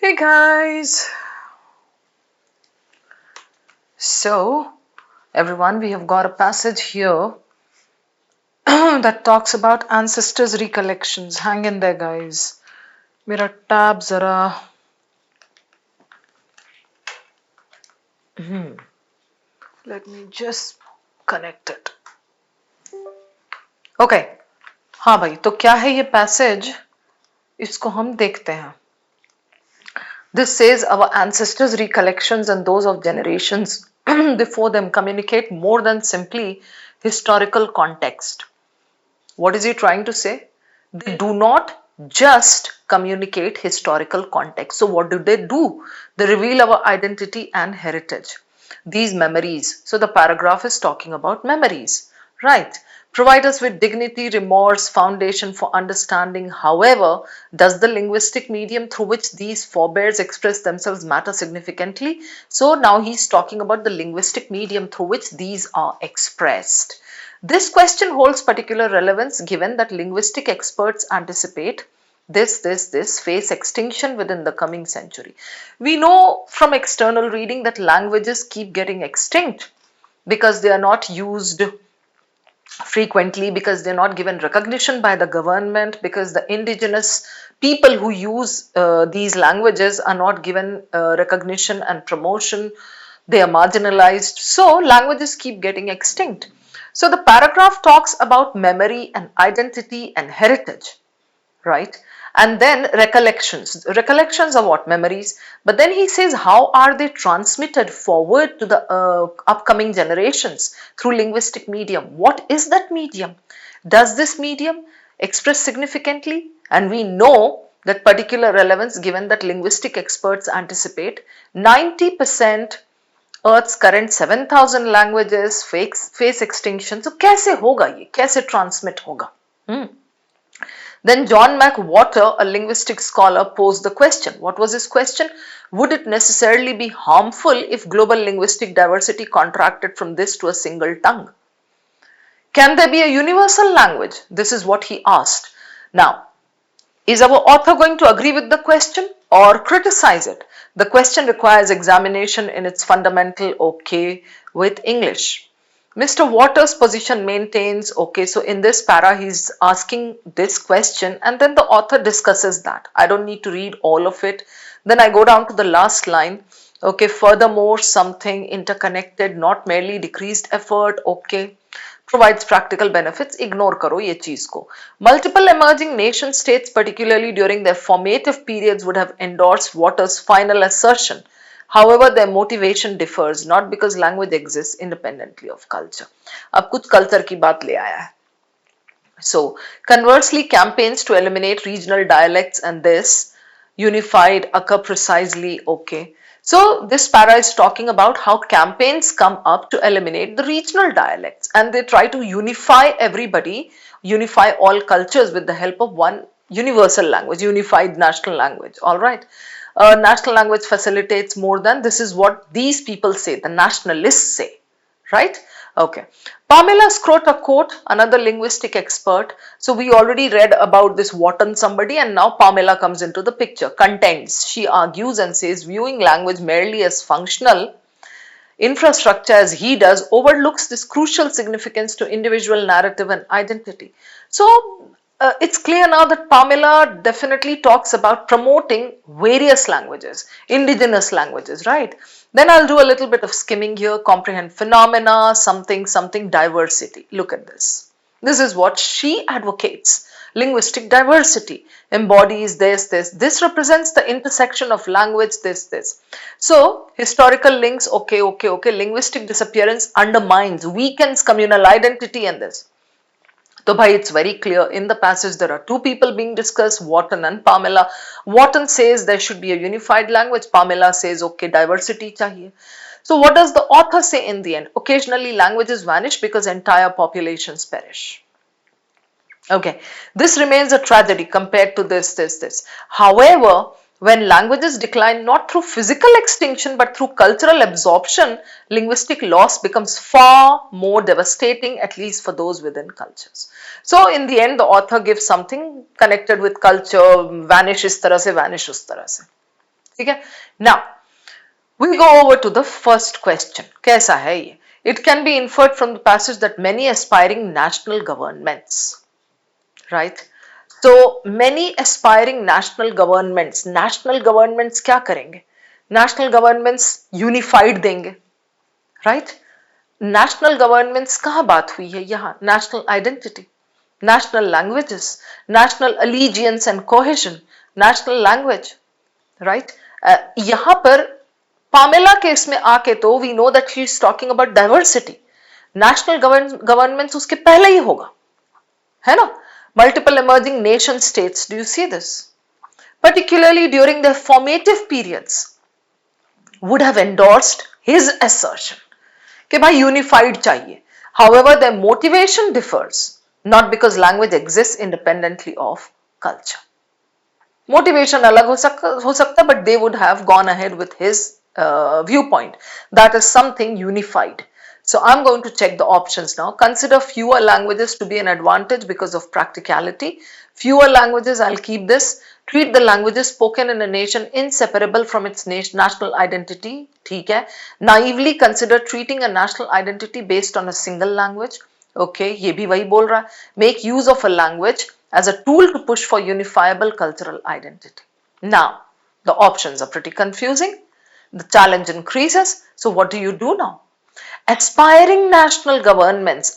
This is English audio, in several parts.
Hey guys, so everyone, we have got a passage here that talks about ancestors' recollections. Hang in there, guys. Mera tab zara. Let me just connect it. Okay. हाँ भाई, तो क्या है ये passage? इसको हम देखते हैं. This says our ancestors' recollections and those of generations before them communicate more than simply historical context. What is he trying to say? They do not just communicate historical context. So, what do? They reveal our identity and heritage. These memories. So, the paragraph is talking about memories, right? Provide us with dignity, remorse, foundation for understanding. However, does the linguistic medium through which these forebears express themselves matter significantly? So, now he's talking about the linguistic medium through which these are expressed. This question holds particular relevance given that linguistic experts anticipate this face extinction within the coming century. We know from external reading that languages keep getting extinct because they are not used frequently, because they're not given recognition by the government, because the indigenous people who use these languages are not given recognition and promotion. They are marginalized. So languages keep getting extinct. So the paragraph talks about memory and identity and heritage, right? And then recollections. Recollections are what? Memories. But then he says, how are they transmitted forward to the upcoming generations through linguistic medium? What is that medium? Does this medium express significantly? And we know that particular relevance given that linguistic experts anticipate 90% Earth's current 7,000 languages face extinction. So कैसे होगा ये? कैसे transmit होगा? Then John McWhorter, a linguistic scholar, posed the question. What was his question? Would it necessarily be harmful if global linguistic diversity contracted from this to a single tongue? Can there be a universal language? This is what he asked. Now, is our author going to agree with the question or criticize it? The question requires examination in its fundamental okay with English. Mr. Waters' position maintains, okay, so in this para, he's asking this question and then the author discusses that. I don't need to read all of it. Then I go down to the last line. Okay, furthermore, something interconnected, not merely decreased effort, okay, provides practical benefits. Ignore karo ye cheez ko. Multiple emerging nation states, particularly during their formative periods, would have endorsed Waters' final assertion. However, their motivation differs, not because language exists independently of culture. अब कुछ culture की बात ले आया है. So, conversely, campaigns to eliminate regional dialects and this unified occur precisely okay. So, this para is talking about how campaigns come up to eliminate the regional dialects and they try to unify everybody, unify all cultures with the help of one universal language, unified national language. All right. National language facilitates more than this is what these people say, the nationalists say, right? Okay. Pamela Scrota quote, another linguistic expert. So we already read about this Wharton somebody and now Pamela comes into the picture. Contends, she argues and says viewing language merely as functional infrastructure as he does overlooks this crucial significance to individual narrative and identity. So it's clear now that Pamela definitely talks about promoting various languages, indigenous languages, right? Then I'll do a little bit of skimming here, comprehend phenomena, something, diversity. Look at this. This is what she advocates. Linguistic diversity embodies this. This represents the intersection of language, this. So, historical links, okay. Linguistic disappearance undermines, weakens communal identity and this. So, bhai, it's very clear in the passage there are two people being discussed, Wharton and Pamela. Wharton says there should be a unified language. Pamela says, okay, diversity chahiye. So, what does the author say in the end? Occasionally, languages vanish because entire populations perish. Okay, this remains a tragedy compared to this. However, when languages decline not through physical extinction but through cultural absorption, linguistic loss becomes far more devastating, at least for those within cultures. So, in the end, the author gives something connected with culture, vanish is tarah se, vanish us tarah se. ठीक है. Now we go over to the first question. कैसा है ये? It can be inferred from the passage that many aspiring national governments, right? So many aspiring national governments क्या करेंगे? National governments unified देंगे, right? National governments कहाँ बात हुई है यहाँ? National identity, national languages, national allegiance and cohesion, national language, right? यहाँ पर पामेला केस में आके तो we know that she is talking about diversity. National governments उसके पहले ही होगा, है ना? Multiple emerging nation states, do you see this? Particularly during their formative periods, would have endorsed his assertion कि भाई यूनिफाइड चाहिए. However, their motivation differs, not because language exists independently of culture. Motivation अलग हो सकता, but they would have gone ahead with his viewpoint. That is something unified. So I'm going to check the options now. Consider fewer languages to be an advantage because of practicality. Fewer languages, I'll keep this. Treat the languages spoken in a nation inseparable from its national identity. ठीक है. Naively consider treating a national identity based on a single language. Okay, ये भी वही बोल रहा है. Make use of a language as a tool to push for unifiable cultural identity. Now, the options are pretty confusing. The challenge increases. So what do you do now? Aspiring national governments,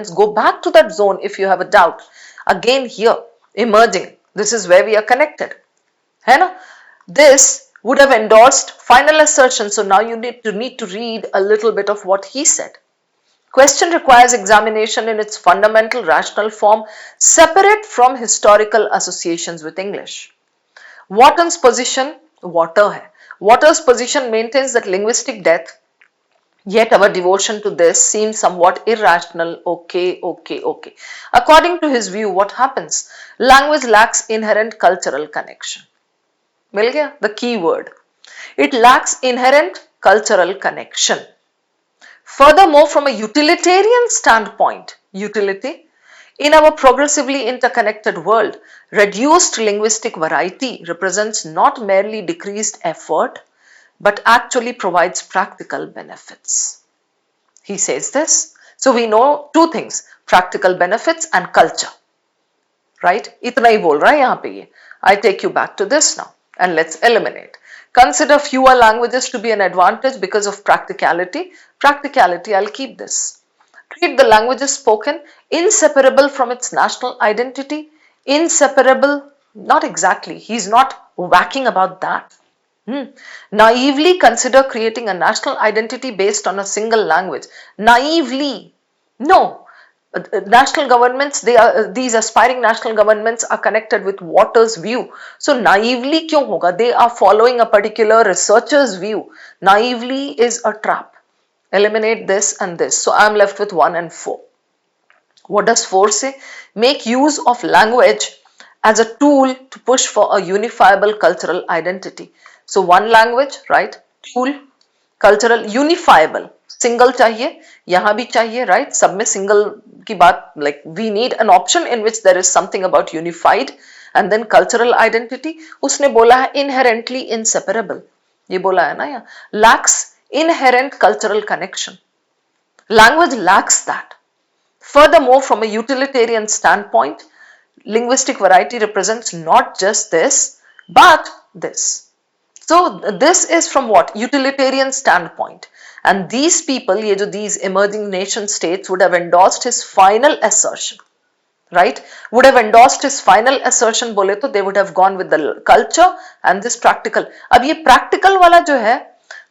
go back to that zone if you have a doubt. Again here, emerging, this is where we are connected. है ना? This would have endorsed final assertion. So now you need to read a little bit of what he said. Question requires examination in its fundamental rational form, separate from historical associations with English. Wharton's position, Waters' position maintains that linguistic death, yet our devotion to this seems somewhat irrational. Okay. According to his view, what happens? Language lacks inherent cultural connection. मिल गया? The key word. It lacks inherent cultural connection. Furthermore, from a utilitarian standpoint, utility, in our progressively interconnected world, reduced linguistic variety represents not merely decreased effort, but actually provides practical benefits. He says this. So we know two things, practical benefits and culture. Right? इतना ही बोल रहा है यहाँ पे ये. I take you back to this now and let's eliminate. Consider fewer languages to be an advantage because of practicality. Practicality, I'll keep this. Treat the languages spoken inseparable from its national identity. Inseparable, not exactly. He's not whacking about that. Naively consider creating a national identity based on a single language. Naively. No. National governments, these aspiring national governments are connected with Waters' view. So naively क्यों होगा? They are following a particular researcher's view. Naively is a trap. Eliminate this and this. So I'm left with 1 and 4. What does 4 say? Make use of language as a tool to push for a unifiable cultural identity. So one language, right? Tool, cultural, unifiable. Single चाहिए, यहाँ भी चाहिए, right? सब में single की बात, like we need an option in which there is something about unified and then cultural identity. उसने बोला है inherently inseparable. ये बोला है ना यहाँ. Lacks inherent cultural connection. Language lacks that. Furthermore, from a utilitarian standpoint, linguistic variety represents not just this, but this. So this is from what? Utilitarian standpoint. And these people, these emerging nation states would have endorsed his final assertion, right? Would have endorsed his final assertion बोले तो they would have gone with the culture and this practical. अब ये practical वाला जो है,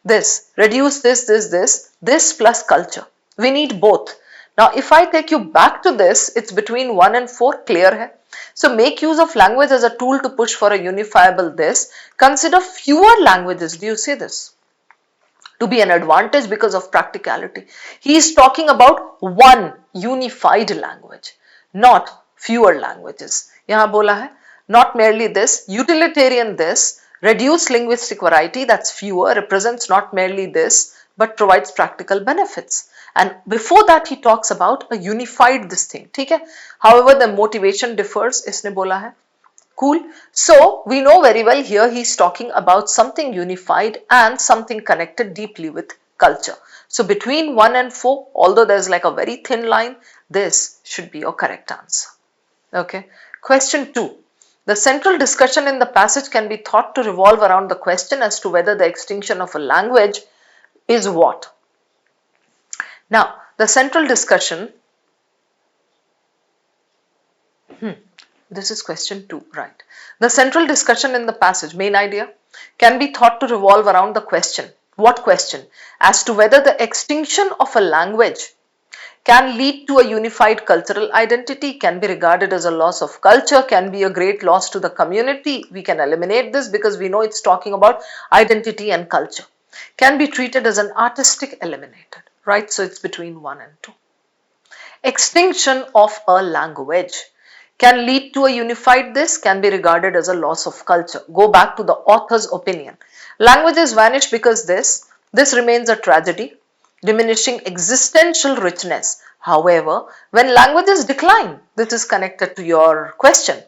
this, reduce this plus culture. We need both. Now if I take you back to this, it's between 1 and 4, clear hai? So make use of language as a tool to push for a unifiable this. Consider fewer languages. Do you see this? To be an advantage because of practicality. He is talking about one unified language, not fewer languages. यहाँ बोला है, not merely this, utilitarian this, reduced linguistic variety, that's fewer, represents not merely this, but provides practical benefits. And before that he talks about a unified this thing, ठीक है? However, the motivation differs, इसने बोला है. Cool. So we know very well here he's talking about something unified and something connected deeply with culture. So between 1 and 4, although there's like a very thin line, this should be your correct answer. Okay. Question 2. The central discussion in the passage can be thought to revolve around the question as to whether the extinction of a language is what? Now, the central discussion, this is question 2, right? The central discussion in the passage, main idea, can be thought to revolve around the question. What question? As to whether the extinction of a language can lead to a unified cultural identity, can be regarded as a loss of culture, can be a great loss to the community. We can eliminate this because we know it's talking about identity and culture. Can be treated as an artistic eliminated, right? So it's between 1 and 2. Extinction of a language can lead to a unified this, can be regarded as a loss of culture. Go back to the author's opinion. Languages vanish because this remains a tragedy, diminishing existential richness. However, when languages decline, this is connected to your question,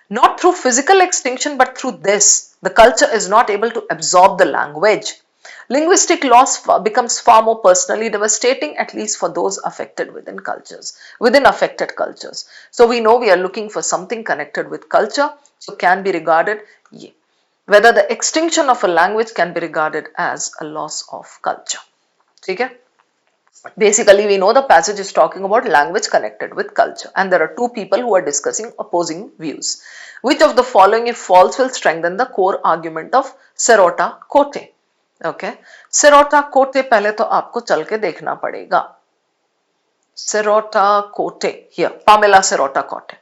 not through physical extinction but through this, the culture is not able to absorb the language. Linguistic loss becomes far more personally devastating, at least for those affected within affected cultures. So we know we are looking for something connected with culture, so can be regarded, whether the extinction of a language can be regarded as a loss of culture. Okay? Basically, we know the passage is talking about language connected with culture, and there are two people who are discussing opposing views. Which of the following, if false, will strengthen the core argument of Serota Cote? Okay, Serota Cote पहले तो आपको चल के देखना पड़ेगा. Serota Cote here, Pamela Serota Cote.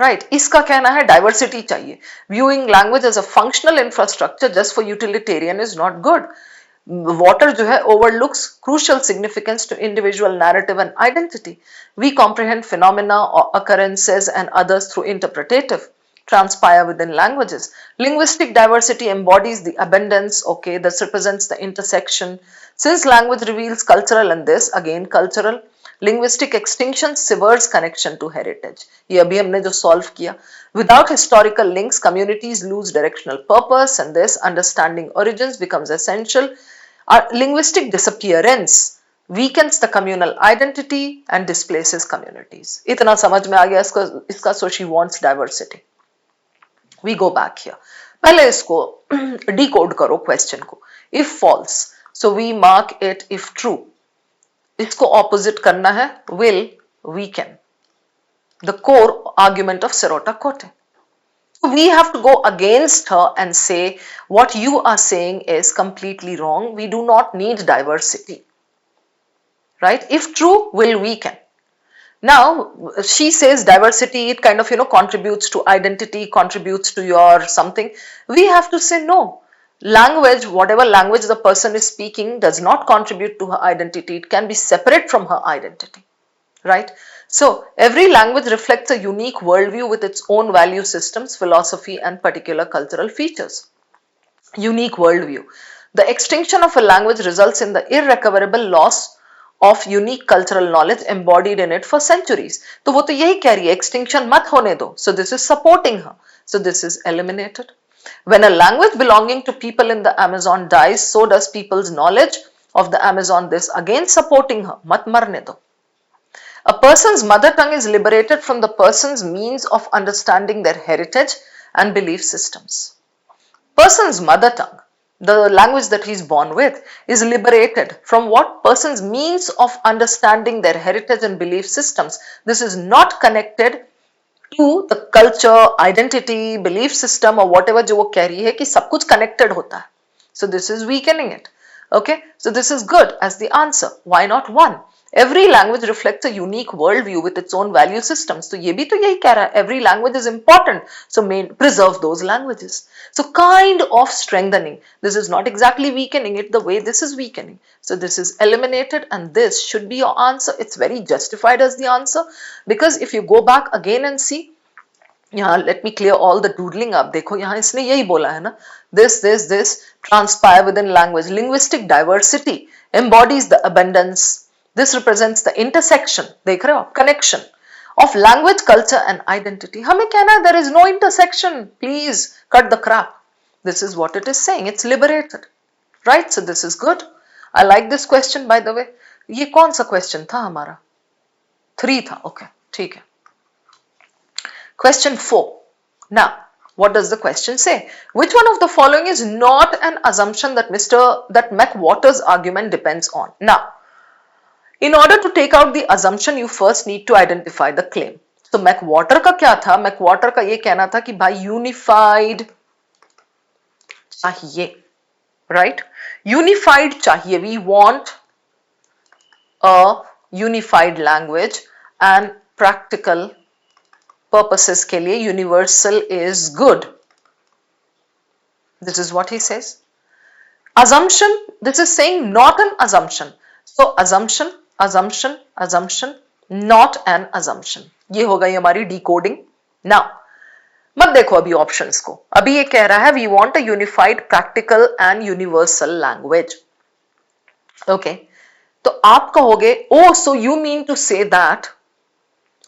Right, इसका कहना है diversity चाहिए. Viewing language as a functional infrastructure just for utilitarian is not good. Water जो है overlooks crucial significance to individual narrative and identity. We comprehend phenomena or occurrences and others through interpretative transpire within languages. Linguistic diversity embodies the abundance, okay, this represents the intersection. Since language reveals cultural and this, again cultural, linguistic extinction severs connection to heritage. ये अभी हमने जो solve किया. Without historical links, communities lose directional purpose and this understanding origins becomes essential. Linguistic disappearance weakens the communal identity and displaces communities. इतना समझ में आ गया इसका, so she wants diversity. We go back here. पहले इसको decode करो question को. If false, so we mark it if true. इसको opposite करना है, will weaken the core argument of Serota Cote. So we have to go against her and say what you are saying is completely wrong. We do not need diversity. Right? If true, will weaken. Now, she says diversity, it kind of, contributes to identity, contributes to your something. We have to say no. Language, whatever language the person is speaking, does not contribute to her identity. It can be separate from her identity. Right? So, every language reflects a unique worldview with its own value systems, philosophy, and particular cultural features. Unique worldview. The extinction of a language results in the irrecoverable loss of unique cultural knowledge embodied in it for centuries. तो वो तो यही कह रही है, extinction मत होने दो. So this is supporting her. So this is eliminated. When a language belonging to people in the Amazon dies, so does people's knowledge of the Amazon. This again supporting her. मत मरने दो. A person's mother tongue is liberated from the person's means of understanding their heritage and belief systems. Person's mother tongue, the language that he's born with, is liberated from what? Person's means of understanding their heritage and belief systems. This is not connected to the culture, identity, belief system or whatever जो वो कह रही है कि सब कुछ connected होता है. So this is weakening it. Okay, so this is good as the answer. Why not 1? Every language reflects a unique worldview with its own value systems. So ये भी तो यही कह रहा है. Every language is important. So preserve those languages. So kind of strengthening. This is not exactly weakening it the way this is weakening. So this is eliminated and this should be your answer. It's very justified as the answer because if you go back again and see, यहाँ let me clear all the doodling up. देखो यहाँ इसने यही बोला है ना. This transpire within language. Linguistic diversity embodies the abundance. This represents the intersection. देख रहे हो आप? Connection of language, culture and identity. हमें कहना है there is no intersection. Please cut the crap. This is what it is saying. It's liberated. Right? So this is good. I like this question by the way. ये कौन सा question था हमारा? 3 था. Okay. ठीक है. Question 4. Now, what does the question say? Which one of the following is not an assumption that McWhorter's argument depends on? Now, in order to take out the assumption, you first need to identify the claim. So McWhorter का क्या था? McWhorter का ये कहना था कि भाई unified चाहिए, right? Unified चाहिए. We want a unified language and practical purposes के लिए universal is good. This is what he says. Assumption, this is saying not an assumption. So assumption, assumption, assumption, not an assumption. ये हो गई हमारी decoding. Now, मत देखो अभी options को. अभी ये कह रहा है we want a unified, practical and universal language. Okay. तो आप कहोगे oh so you mean to say that,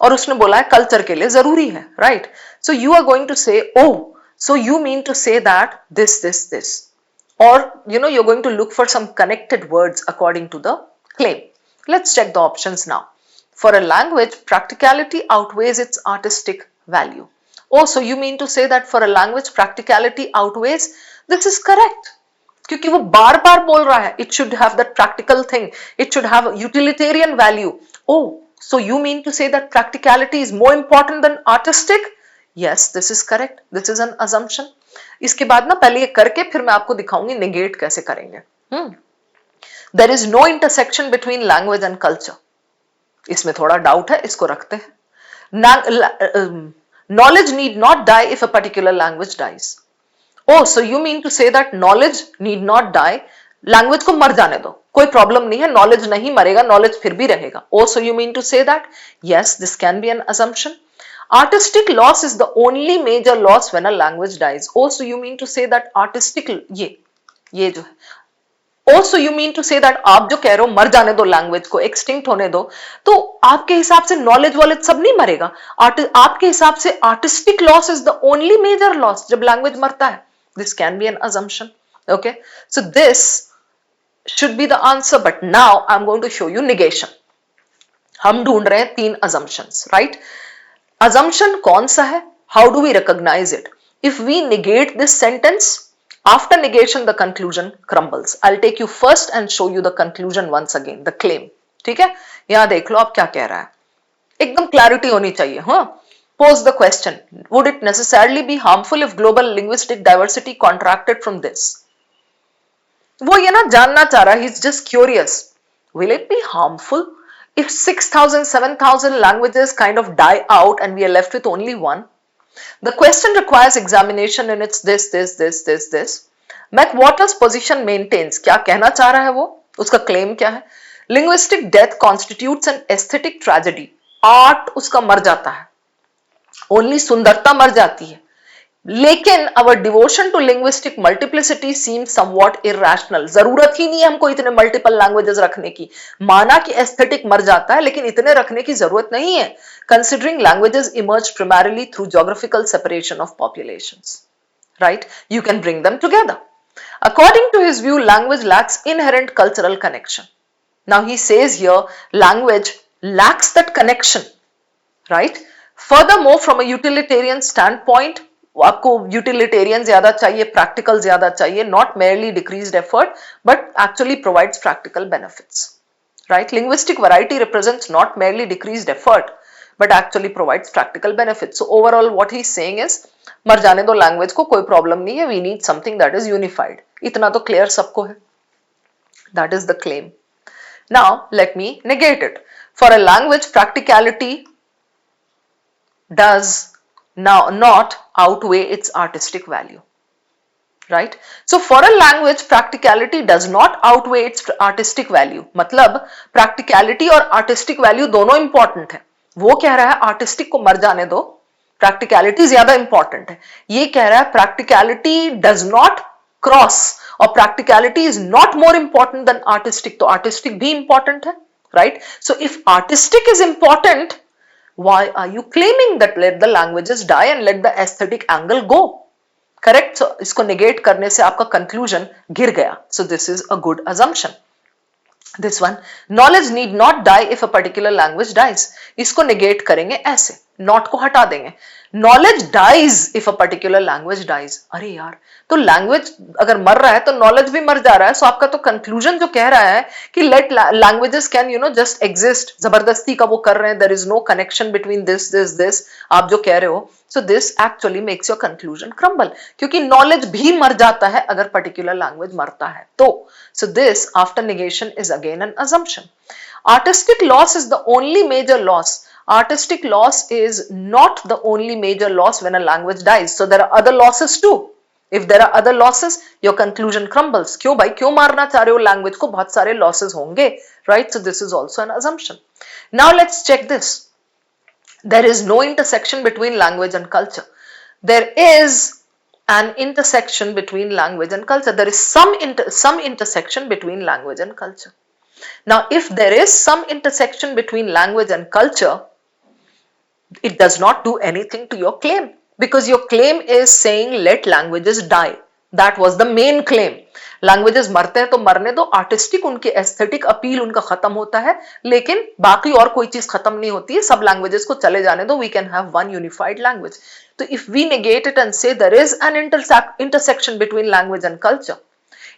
और उसने बोला है कल्चर के लिए जरूरी है, right? So you are going to say oh so you mean to say that this, or you're going to look for some connected words according to the claim. Let's check the options now. For a language, practicality outweighs its artistic value. Oh, so you mean to say that for a language, practicality outweighs? This is correct. क्योंकि वो बार बार बोल रहा है it should have that practical thing, it should have a utilitarian value. Oh, so you mean to say that practicality is more important than artistic? Yes, this is correct. This is an assumption. इसके बाद ना पहले ये करके फिर मैं आपको दिखाऊंगी negate कैसे करेंगे. There is no intersection between language and culture. इसमें थोड़ा डाउट है, इसको रखते हैं. Knowledge need not die if a particular language dies. Oh, so you mean to say that knowledge need not die? Language को मर जाने दो, कोई प्रॉब्लम नहीं है, knowledge नहीं मरेगा, knowledge फिर भी रहेगा. Oh, so you mean to say that? Yes, this can be an assumption. Artistic loss is the only major loss when a language dies. Oh, so you mean to say that artistic ये जो है. Oh, so you mean to say that आप जो कह रहे हो मर जाने दो लैंग्वेज को, एक्सटिंक्ट होने दो, तो आपके हिसाब से नॉलेज वॉलेज सब नहीं मरेगा. आपके हिसाब से artistic loss is the only major loss जब लैंग्वेज मरता है. This can be an assumption. Okay, so this should be the answer, but now I'm going to show you negation. हम ढूंढ रहे हैं 3 assumptions, right? Assumption कौन सा है? How do we recognize it? If we negate this sentence, after negation the conclusion crumbles. I'll take you first and show you the conclusion once again, the claim. ठीक है? यहाँ देख लो आप क्या कह रहा है. एकदम clarity होनी चाहिए, हाँ? Pose the question, would it necessarily be harmful if global linguistic diversity contracted from this? वो ये ना जानना चाह रहा है, he's just curious. Will it be harmful if 6,000, 7,000 languages kind of die out and we are left with only one? The question requires examination and it's this. McWhorter's position maintains, क्या कहना चाह रहा है वो? उसका claim क्या है? Linguistic death constitutes an aesthetic tragedy. Art उसका मर जाता है. Only सुंदरता मर जाती है. लेकिन our devotion to linguistic multiplicity seems somewhat irrational. जरूरत ही नहीं है हमको इतने multiple languages रखने की. माना कि aesthetic मर जाता है लेकिन इतने रखने की जरूरत नहीं है. Considering languages emerged primarily through geographical separation of populations. Right? You can bring them together. According to his view, language lacks inherent cultural connection. Now he says here, language lacks that connection. Right? Furthermore, from a utilitarian standpoint, आपको utilitarian ज़्यादा चाहिए, practical ज़्यादा चाहिए, not merely decreased effort, but actually provides practical benefits. Right? Linguistic variety represents not merely decreased effort, but actually provides practical benefits. So overall, what he's saying is, मर जाने दो language को, कोई problem नहीं है, we need something that is unified. इतना तो clear सबको है. That is the claim. Now, let me negate it. For a language, practicality does now not outweigh its artistic value. Right? So for a language, practicality does not outweigh its artistic value. मतलब practicality और artistic value दोनों important है. वो कह रहा है artistic को मर जाने दो, practicality ज्यादा important है. ये कह रहा है practicality does not cross और practicality is not more important than artistic. तो artistic भी important है. Right? So if artistic is important, why are you claiming that let the languages die and let the aesthetic angle go? Correct? So इसको negate करने से आपका conclusion गिर गया. So this is a good assumption. This one, knowledge need not die if a particular language dies. इसको negate करेंगे ऐसे, not को हटा देंगे. Knowledge dies if a particular language dies. अरे यार, तो language अगर मर रहा है तो knowledge भी मर जा रहा है. So आपका तो conclusion जो कह रहा है कि let languages can just exist. जबरदस्ती का वो कर रहे हैं. There is no connection between this. आप जो कह रहे हो. So this actually makes your conclusion crumble. क्योंकि knowledge भी मर जाता है अगर particular language मरता है तो. So this after negation is again an assumption. Artistic loss is the only major loss. Artistic loss is not the only major loss when a language dies. So there are other losses too. If there are other losses, your conclusion crumbles. क्यों भाई, क्यों मारना चाह रहे हो language को? बहुत सारे losses होंगे, right? So this is also an assumption. Now let's check this. There is no intersection between language and culture. There is an intersection between language and culture. There is some intersection between language and culture. Now, if there is some intersection between language and culture, it does not do anything to your claim because your claim is saying let languages die. That was the main claim. Languages मरते हैं तो मरने दो, artistic उनके aesthetic appeal उनका खत्म होता है, लेकिन बाकी और कोई चीज खत्म नहीं होती है, सब लैंग्वेजेस को चले जाने दो, we can have one unified language. तो if we negate it and say there is an intersection between language and culture,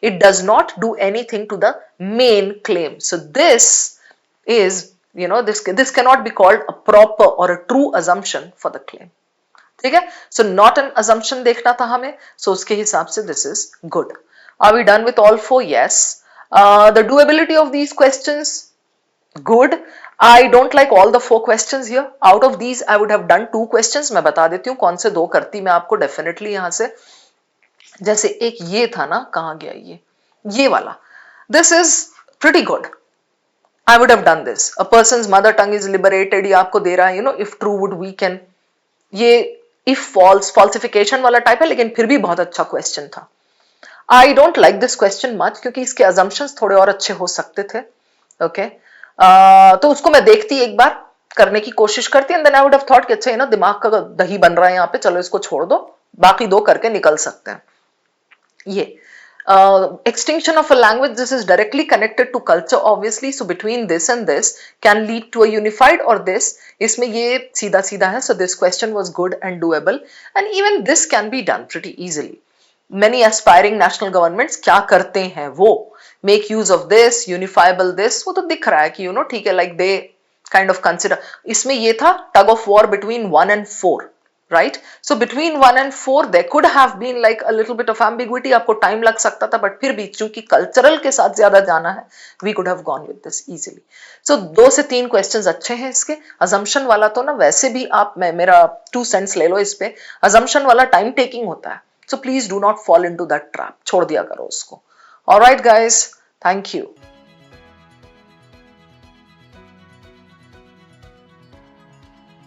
it does not do anything to the main claim. So this is, this cannot be called a proper or a true assumption for the claim. ठीक है? So not an assumption देखना था हमें, so उसके हिसाब से this is good. Are we done with all four? Yes. The doability of these questions, good. I don't like all the four questions here. Out of these, I would have done 2 questions. मैं बता देती हूँ कौन से 2 करती मैं आपको definitely यहाँ से. जैसे एक ये था ना, कहाँ गया ये वाला. This is pretty good. I would have done this. A person's mother tongue is liberated. ये आपको दे रहा है, if true would weaken. ये if false, falsification वाला टाइप है, लेकिन फिर भी बहुत अच्छा क्वेश्चन था. I don't like this question much क्योंकि इसके assumptions थोड़े और अच्छे हो सकते थे. Okay? तो उसको मैं देखती एक बार, करने की कोशिश करती, and then I would have thought कि अच्छा दिमाग का दही बन रहा है यहाँ पे, चलो इसको छोड़ दो, बाकी 2 करके निकल सकते हैं. ये extinction of a language, this is directly connected to culture obviously, so between this and this can lead to a unified or this, इसमें ये सीधा सीधा है. So this question was good and doable, and even this can be done pretty easily. Many aspiring national governments क्या करते हैं, वो make use of this, unifiable this, वो तो दिख रहा है कि ठीक है, like they kind of consider. इसमें ये था tug of war between 1 and 4, right? So between 1 and 4 there could have been like a little bit of ambiguity, आपको time लग सकता था, but फिर भी चूंकि cultural के साथ ज्यादा जाना है, we could have gone with this easily. So 2 से 3 questions अच्छे हैं इसके. Assumption वाला तो ना वैसे भी आप मेरा 2 cents ले लो इस पे, assumption वाला time taking होता है. So please do not fall into that trap. छोड़ दिया करो उसको. All right guys, thank you.